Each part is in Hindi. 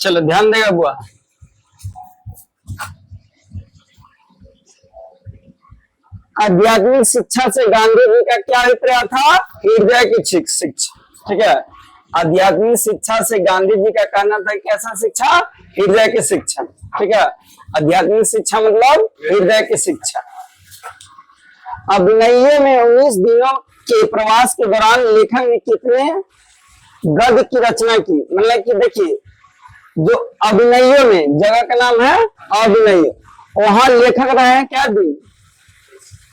चलो ध्यान देगा बुआ। आध्यात्मिक शिक्षा से गांधी जी का क्या अभिप्राय था? हृदय की शिक्षा। ठीक है, आध्यात्मिक शिक्षा से गांधी जी का कहना था कैसा शिक्षा? हृदय की शिक्षा। ठीक है, आध्यात्मिक शिक्षा मतलब हृदय की शिक्षा। अभिनयों में 19 दिनों के प्रवास के दौरान लेखक ने कितने गद्य की रचना की? मतलब कि देखिए, जो अभिनयों में, जगह का नाम है अभिनय, वहां लेखक रहे क्या दिन?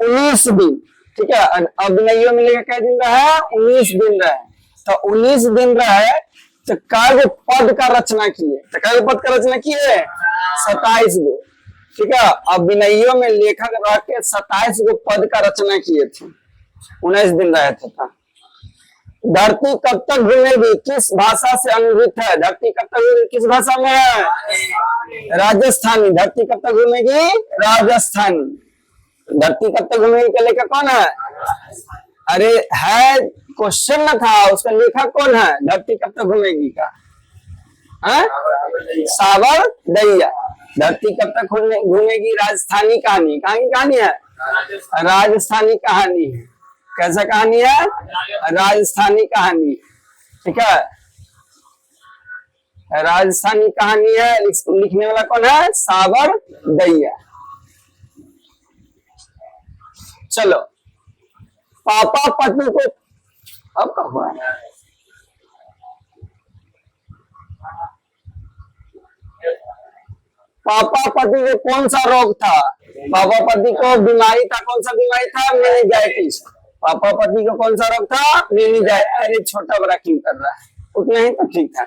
19 दिन। ठीक है, अभिनयों में लेखक क्या दिन रहा? 19 दिन रहे। तो 19 दिन रहे तो काव्य पद का रचना किए। तो काव्य पद का रचना किए 27 गो। ठीक है, अभिनयों में लेखक रह के 27 गो पद का रचना किए थे। 19 दिन रहे थे। धरती कब तक घूमेगी किस भाषा से अनुदित है? धरती कब तक घूमेगी किस भाषा में है? राजस्थानी। धरती कब तक घूमेगी? राजस्थानी। धरती कब तक घूमेगी का लेखक कौन है? अरे है, क्वेश्चन न था, उसका लेखक कौन है? धरती कब तक घूमेगी का सावर दैया। धरती कब तक घूमेगी राजस्थानी कहानी। कहाँ की कहानी है? राजस्थानी कहानी है। कैसा कहानी है? राजस्थानी कहानी। ठीक है, राजस्थानी कहानी है। लिखने वाला कौन है? सावर दैया। चलो, पापा पति को अब कब हुआ? पापा पति को कौन सा रोग था? पापा पति को बीमारी था। कौन सा बीमारी था? मेनिंजाइटिस। पापा पति को कौन सा रोग था? मेनिंजाइटिस। अरे छोटा बड़ा क्यों कर रहा है? उतना ही तो ठीक था।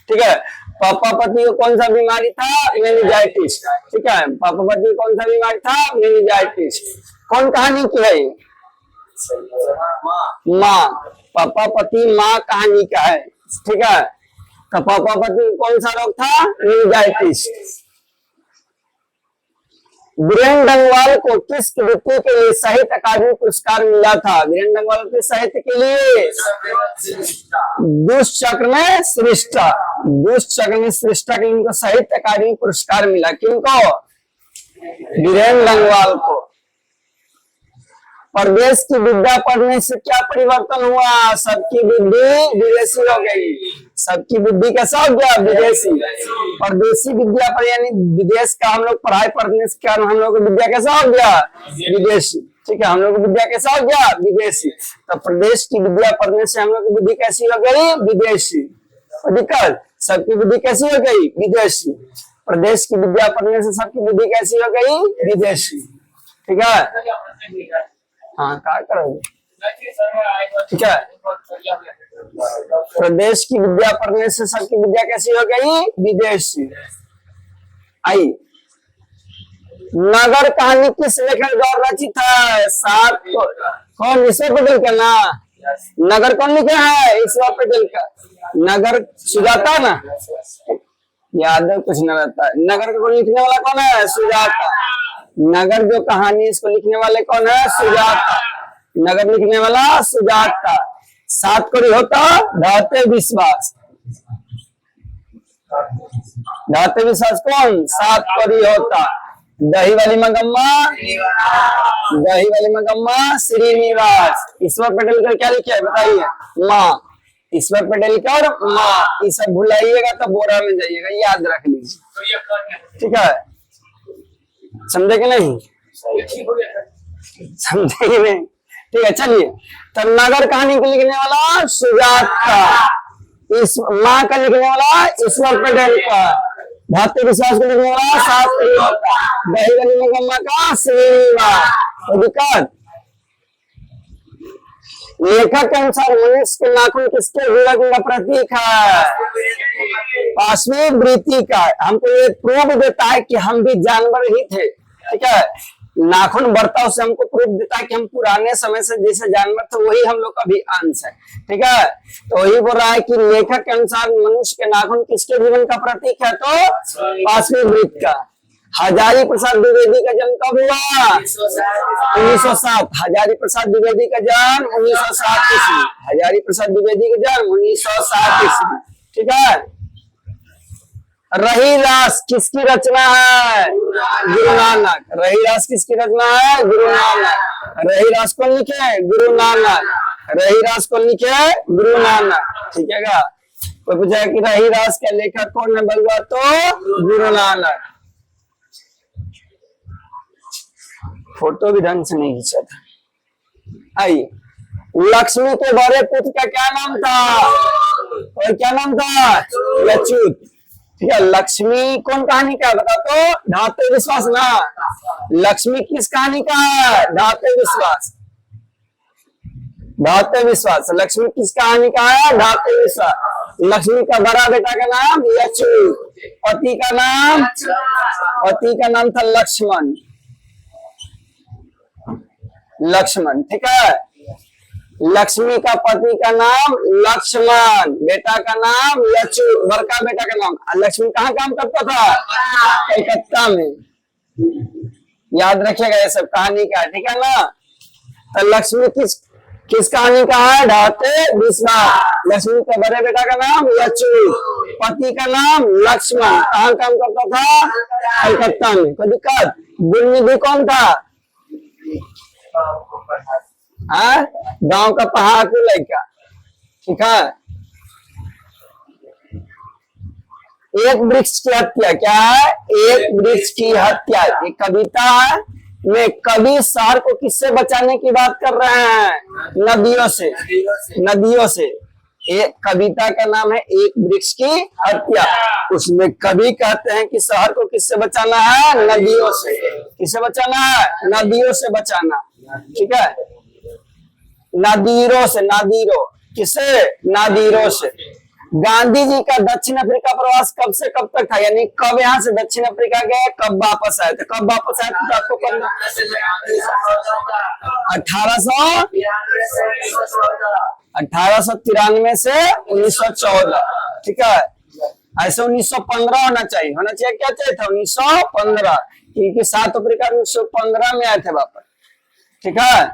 ठीक है, पापा पति को कौन सा बीमारी था? मेनिंजाइटिस। ठीक है, पापा पति को कौन सा बीमारी था? मेनिंजाइटिस। कौन कहानी की है? माँ। पापा पति माँ कहानी का है। ठीक है, तो पापा पति को कौन सा रोग था? मेनिंजाइटिस। वीरेंद्र डंगवाल को किस कृति के लिए साहित्य अकादमी पुरस्कार मिला था? वीरेंद्र डंगवाल के साहित्य के लिए दुष्चक्र में सृष्टा। दुष्चक्र में सृष्टा के लिए इनको साहित्य अकादमी पुरस्कार मिला। किनको? वीरेंद्र डंगवाल को। प्रदेश की विद्या पढ़ने से क्या परिवर्तन हुआ? सबकी बुद्धि विदेशी हो गई। सबकी बुद्धि कैसा हो गया? विदेशी। परदेशी विद्या पर यानी विदेश का हम लोग पढ़ाई पढ़ने से क्या हम लोग विद्या कैसा हो गया? विदेशी। ठीक है, हम लोग विद्या कैसा हो गया? विदेशी। तो प्रदेश की विद्या पढ़ने से हम लोग की बुद्धि कैसी हो गई? विदेशी। दिक्कत, सबकी बुद्धि कैसी हो गई? विदेशी। प्रदेश की विद्या पढ़ने से सबकी बुद्धि कैसी हो गई? विदेशी। ठीक है, हाँ क्या करोगे? ठीक है, प्रदेश की विद्या पढ़ने से सबकी विद्या कैसी हो गई? विदेशी। आई, नगर कहानी किस लेखक द्वारा रचित है? सात कौन? ईश्वर पटेल का ना? नगर कौन लिखा है? ईश्वर पटेल का। नगर सुजाता ना? याद कुछ न रहता। नगर को लिखने वाला कौन है? सुजाता। नगर जो कहानी इसको लिखने वाले कौन है? सुजाता। नगर लिखने वाला सुजाता। सात कड़ी होता धाते विश्वास। धाते विश्वास कौन? सात कड़ी होता। दही वाली मगम्मा, दही वाली मगम्मा श्रीनिवास। ईश्वर पटेल का क्या लिखा है बताइए? माँ। ईश्वर पटेल का और माँ। ये सब भुलाइएगा तो बोरा में जाइएगा, याद रख लीजिए। ठीक है, समझे कि नहीं? समझे कि नहीं? ठीक है, चलिए। तो नगर कहानी को लिखने वाला सुजाता। इस माँ का लिखने वाला ईश्वर पटेल का। धाते विश्वास को लिखने वाला सात कड़ी होता। दही वाली मगम्मा का श्रीनिवास। दिक्कत, लेखक के अनुसार मनुष्य के नाखून किसके विवेक का प्रतीक है? पांचवी वृत्ति का। हमको ये प्रूफ देता है कि हम भी जानवर ही थे। ठीक है, नाखून बढ़ता उससे हमको प्रूफ देता है कि हम पुराने समय से जैसे जानवर थे वही हम लोग का भी अंश है। ठीक है, तो वही बोल रहा है कि लेखक के अनुसार मनुष्य के नाखून किसके जीवन का प्रतीक है? तो पांचवी वृत्ति का। हजारी प्रसाद द्विवेदी का जन्म कब हुआ? 1907। हजारी प्रसाद द्विवेदी का जन्म 1907 ईस्वी। हजारी प्रसाद द्विवेदी का जन्म 1907 ईस्वी। ठीक है, रही रास किसकी रचना है? गुरु नानक। रही रास किसकी रचना है? गुरु नानक। रही रास कौन लिखे? गुरु नानक। रही रास कौन लिखे? गुरु नानक। ठीक है क्या? कोई पूछा कि रही रास का लेखक कौन है बलुआ? तो गुरु नानक। फोटो भी ढंग से नहीं खींचा था। आइए, लक्ष्मी के बड़े पुत्र का क्या नाम था? और क्या नाम था? अच्युत। ठीक है, लक्ष्मी कौन कहानी का बता तो? धात्रे विश्वास ना। लक्ष्मी किस कहानी का है? धात्रे विश्वास। धात्रे विश्वास। लक्ष्मी किस कहानी का है? धात्रे विश्वास। लक्ष्मी का बड़ा बेटा का नाम अच्युत। पति का नाम था लक्ष्मण। लक्ष्मण। ठीक है, लक्ष्मी का पति का नाम लक्ष्मण, बेटा का नाम अच्युत, बड़का बेटा का नाम। लक्ष्मण कहाँ काम करता था? कलकत्ता में। याद रखिएगा ये सब कहानी का, ठीक है ना? तो लक्ष्मी किस कहानी का है? धात्रे विश्वास। लक्ष्मी के बड़े बेटा का नाम अच्युत, पति का नाम लक्ष्मण, कहाँ काम करता था? कलकत्ता में। कोई दिक्कत? गुरुनिधि कौन था? गांव का पहाड़ लड़का। ठीक है, एक वृक्ष की हत्या। क्या है? एक वृक्ष की हत्या। ये कविता है में कवि शहर को किससे बचाने की बात कर रहे हैं? नदियों से। नदियों से। एक कविता का नाम है एक वृक्ष की हत्या। उसमें कवि कहते हैं कि शहर को किससे बचाना है? नदियों से। किससे बचाना है? नदियों से बचाना। ठीक है, नादीरों से। नादीरों किसे? नादीरों से। गांधी जी का दक्षिण अफ्रीका प्रवास कब से कब तक था? यानी कब यहाँ से दक्षिण अफ्रीका गए, कब वापस आए थे? कब वापस आए थे आपको पता? 1893 से 1914। ठीक है, ऐसे 1915 होना चाहिए। क्या चाहिए था? 1915, क्योंकि साउथ अफ्रीका 1915 में आए थे वापस। ठीक है,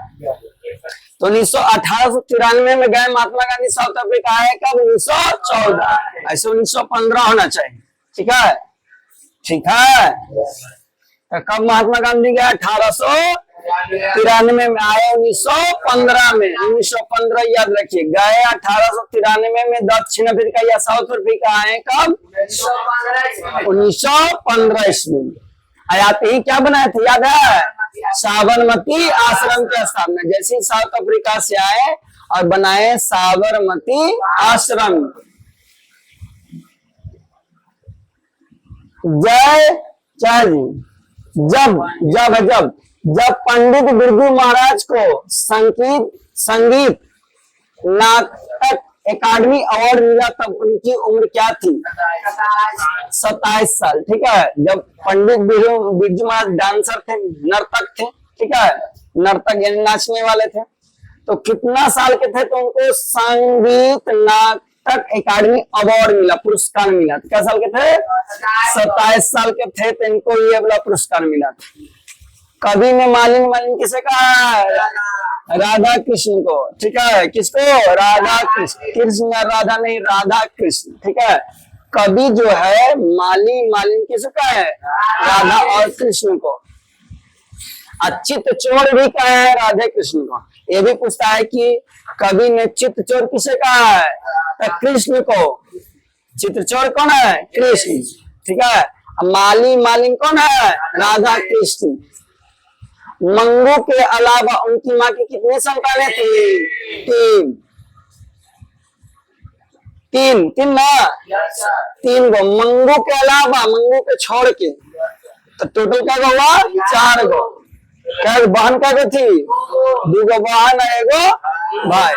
तो 1893 में गए महात्मा गांधी साउथ अफ्रीका आए कब? 1914। ऐसे 1915 होना चाहिए। ठीक है, ठीक है। तो कब महात्मा गांधी गए? 1893 में, आए 1915 में। 1915 याद रखिए, गए 1893 में दक्षिण अफ्रीका या साउथ अफ्रीका आए कब? 1915 ईस्वी में। आते ही क्या बनाए थे याद है? साबरमती आश्रम की स्थापना। जैसे साउथ अफ्रीका से आए और बनाए साबरमती आश्रम। जय जी। जब पंडित बिरजू महाराज को संगीत नाटक अकादमी अवार्ड मिला तब उनकी उम्र क्या थी? 27 साल। ठीक है, जब पंडित बिरजू महाराज डांसर थे, नर्तक थे। ठीक है, नर्तक यानी नाचने वाले थे। तो कितना साल के थे तो उनको संगीत नाटक अकादमी अवार्ड मिला, पुरस्कार मिला। तो क्या साल के थे? 27 साल के थे तो इनको ये वाला पुरस्कार मिला था। कवि ने मालिन किसे कहा? राधा कृष्ण को। ठीक है, किसको? राधा कृष्ण। कृष्ण राधा नहीं, राधा कृष्ण। ठीक है, कवि जो है मालिन किसका है? राधा और कृष्ण को। चित्तचोर भी कहा है राधे कृष्ण को। ये भी पूछता है कि कवि ने चित्तचोर किसे कहा है? तो कृष्ण को। चित्तचोर कौन है? कृष्ण। ठीक है, मालिन कौन है? राधा कृष्ण। मंगू के अलावा उनकी माँ की कितनी संतानें थी? तीन ना? तीन गो। मंगू के अलावा, मंगू के छोड़ के, तो टोटल क्या हुआ? 4 गो। क्या बहन क्या थी? 2 गो बहन है, 1 गो भाई।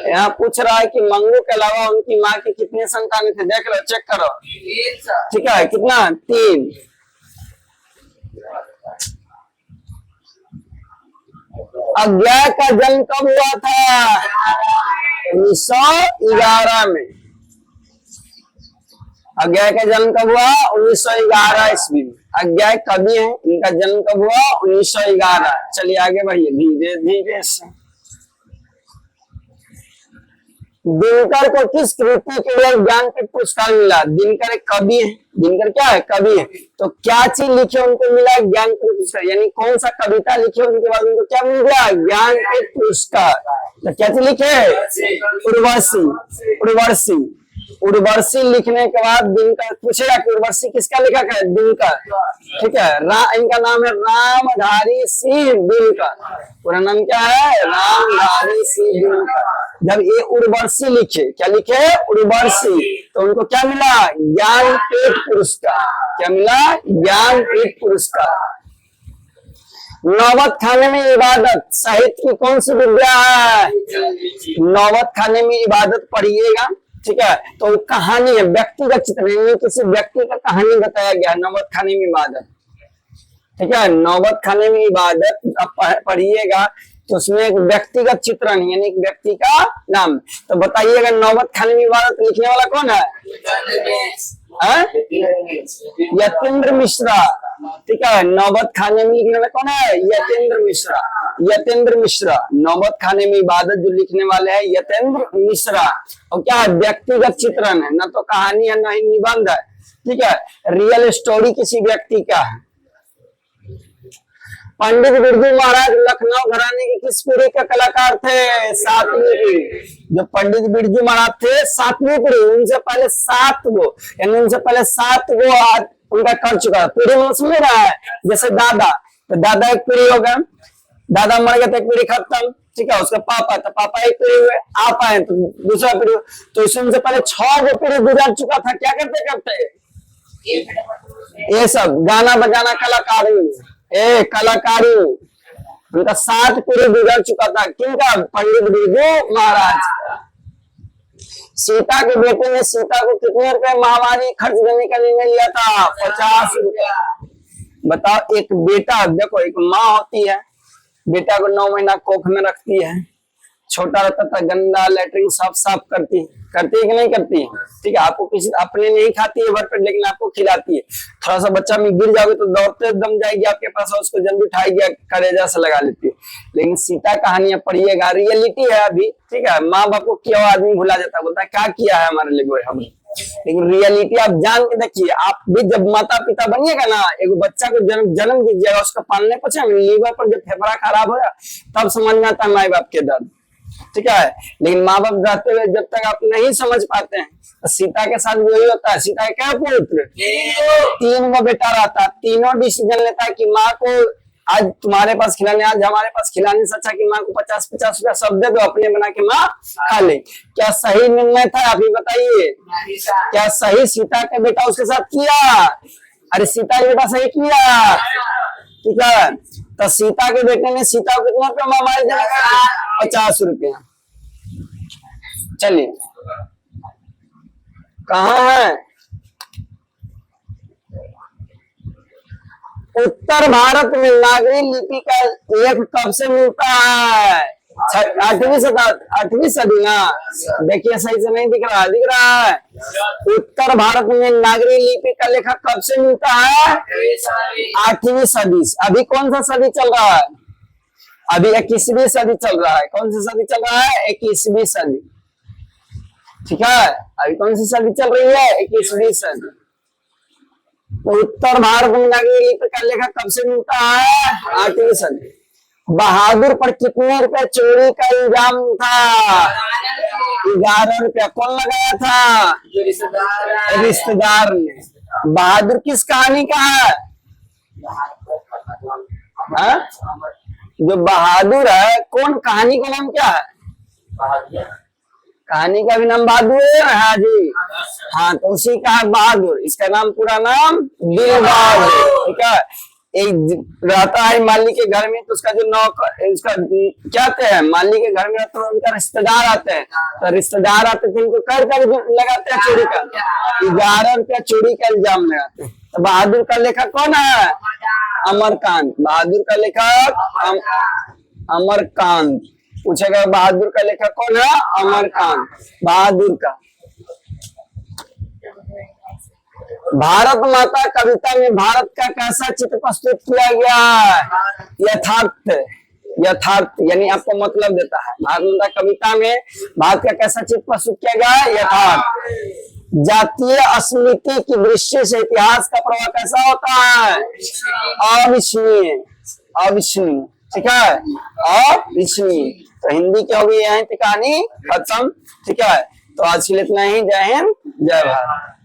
यहाँ पूछ रहा है कि मंगू के अलावा उनकी माँ की कितनी संतानें थे? देख लो, चेक करो। ठीक है, कितना? 3। अज्ञा का जन्म कब हुआ था? 1911 में। अज्ञा का जन्म कब हुआ? 1911 ईस्वी में। अज्ञा कवि है, इनका जन्म कब हुआ? 1911। चलिए आगे बढ़िए धीरे धीरे से। दिनकर को किस कृति के लिए ज्ञानपीठ पुरस्कार मिला? दिनकर एक कवि है, दिनकर क्या है? कवि है। तो क्या चीज लिखे उनको मिला ज्ञानपीठ पुरस्कार? यानी कौन सा कविता लिखे उनके बाद उनको क्या मिल गया? ज्ञानपीठ पुरस्कार। तो क्या चीज लिखे? उर्वशी। उर्वशी, उर्वशी लिखने के बाद दिनकर पूछेगा कि उर्वशी किसका लेखक है? दिनकर। ठीक है, इनका नाम है रामधारी सिंह दिनकर। पूरा नाम क्या है? रामधारी सिंह दिनकर। जब ये उर्वशी लिखे, क्या लिखे? उर्वशी, तो उनको क्या मिला? ज्ञानपीठ पुरस्कार। क्या मिला? ज्ञानपीठ पुरस्कार। नौबत खाने में इबादत साहित्य की कौन सी विद्या है? नौबत खाने में इबादत पढ़िएगा। ठीक है, तो कहानी है, व्यक्तिगत चित्र, किसी व्यक्ति का कहानी बताया गया है नौबत खाने में इबादत। ठीक है, नौबत खाने में इबादत आप पढ़िएगा तो उसमें एक व्यक्तिगत चित्रण यानी एक व्यक्ति का नाम। तो बताइएगा नौबत खाने में इबादत लिखने वाला कौन है? यतीन्द्र मिश्रा। ठीक है, नौबत खाने में लिखने वाला कौन है? यतीन्द्र मिश्रा। यतीन्द्र मिश्रा नौबत खाने में इबादत जो लिखने वाले हैं यतीन्द्र मिश्रा। और क्या है? व्यक्तिगत चित्रण है, न तो कहानी है न ही निबंध है। ठीक है, रियल स्टोरी किसी व्यक्ति का है। पंडित बिरजू महाराज लखनऊ घराने की किस पीढ़ी के कलाकार थे? 7वीं पीढ़ी। जो पंडित बिरजू महाराज थे 7वीं पीढ़ी, उनसे पहले 7 गो यानी उनसे पहले 7 गो उनका कर चुका है। पीढ़ी में समझ रहा है? जैसे दादा, तो दादा एक पीढ़ी हो गया, दादा मर गया तो एक पीढ़ी खत्म। ठीक है, उसका पापा, तो पापा एक पीढ़ी हुए, आप आए तो दूसरा पीढ़ी। तो इससे उनसे पहले 6 गो पीढ़ी गुजर चुका था। क्या करते करते ये सब गाना बजाना कलाकारी, कलाकारी, उनका 7 पीढ़ी गुजर चुका था। किनका? पंडित बिरजू महाराज। सीता के बेटे ने सीता को कितने रुपए महामारी खर्च देने का निर्णय लिया था? 50 रुपया। बताओ, एक बेटा, देखो एक माँ होती है, बेटा को 9 महीना कोख में रखती है, छोटा रहता था, गंदा लेटरिन साफ साफ करती है कि नहीं करती है? ठीक है, आपको किसी अपने नहीं खाती है भरपेट, लेकिन आपको खिलाती है। थोड़ा सा बच्चा में गिर जाओगे तो दौड़ते दम जाएगी आपके पास, उसको जल्दी उठाएगी, कलेजा से लगा लेती है। लेकिन सीता कहानियां पढ़िएगा, रियलिटी है अभी। ठीक है, माँ बाप को क्यों आदमी भुला जाता है, बोलता है क्या किया है हमारे लिए हमने, लेकिन रियलिटी आप जान के देखिए। आप भी जब माता पिता बनिएगा ना, एक बच्चा को जन्म दीजिएगा, उसका पालने पछे लीवर पर जब फेफड़ा खराब होगा तब समझ में आता है माँ बाप के दर्द। ठीक है, लेकिन माँ बाप रहते हुए जब तक आप नहीं समझ पाते हैं, तो सीता के साथ वही होता है। सीता के क्या पुत्र? 3 गो बेटा रहता, तीनों डिसीजन लेता है कि माँ को आज तुम्हारे पास खिलाने, आज हमारे पास खिलाने से अच्छा कि माँ को 50-50 रुपया सब दे दो, अपने बना के माँ खा ले। क्या सही निर्णय था? अभी बताइए, क्या सही सीता का बेटा उसके साथ किया? अरे सीता का बेटा सही किया। ठीक है, तो सीता के बेटे ने सीता को कितना रुपया महामारी देने का? 50 रुपया। चलिए, कहाँ है? उत्तर भारत में नागरी लिपि का लेख कब से मिलता है? 8वीं सदी ना? देखिए सही से नहीं दिख रहा, दिख रहा है? उत्तर भारत में नागरी लिपि का लेखक कब से मिलता है? 8वीं सदी। अभी कौन सा सदी चल रहा है? अभी 21वीं सदी चल रहा है। कौन सी सदी चल रहा है? 21वीं सदी। ठीक है, अभी कौन सी सदी चल रही है? 21वीं सदी। तो उत्तर भारत में नागरी लिपि का लेखक कब से मिलता है? 8वीं सदी। बहादुर पर कितने रुपए चोरी का इल्जाम था? 11 रुपया। कौन लगाया था? रिश्तेदार ने। बहादुर किस कहानी का है? जो बहादुर है, कौन कहानी का नाम क्या है? कहानी का भी नाम बहादुर है। हाँ जी, हाँ, तो उसी का है बहादुर। इसका नाम, पूरा नाम दिलबाग। ठीक है, एक रहता है माली के घर में, तो उसका जो नौकर, उसका क्या कहते हैं, माली के घर में रहता है, उनका रिश्तेदार आते हैं, तो रिश्तेदार आते थे, उनको कर लगाते हैं चोरी का। 11 रुपया चोरी का इल्जाम लगाते हैं। तो बहादुर का लेखक कौन है? अमरकांत। बहादुर का लेखक अमरकांत। पूछेगा बहादुर का लेखक कौन है? अमरकांत। बहादुर का। भारत माता कविता में भारत का कैसा चित्र प्रस्तुत किया गया? यथार्थ। यथार्थ यानी आपको मतलब देता है। भारत माता कविता में भारत का कैसा चित्र प्रस्तुत किया गया है? यथार्थ। जातीय अस्मिति की दृष्टि से इतिहास का प्रवाह कैसा होता है? अविस्मरणीय। अविस्मरणीय, ठीक है, अविस्मरणीय। तो हिंदी क्या होगी? यहीं पे कहानी खत्म, ठीक है। तो आज के लिए इतना ही। जय हिंद, जय भारत।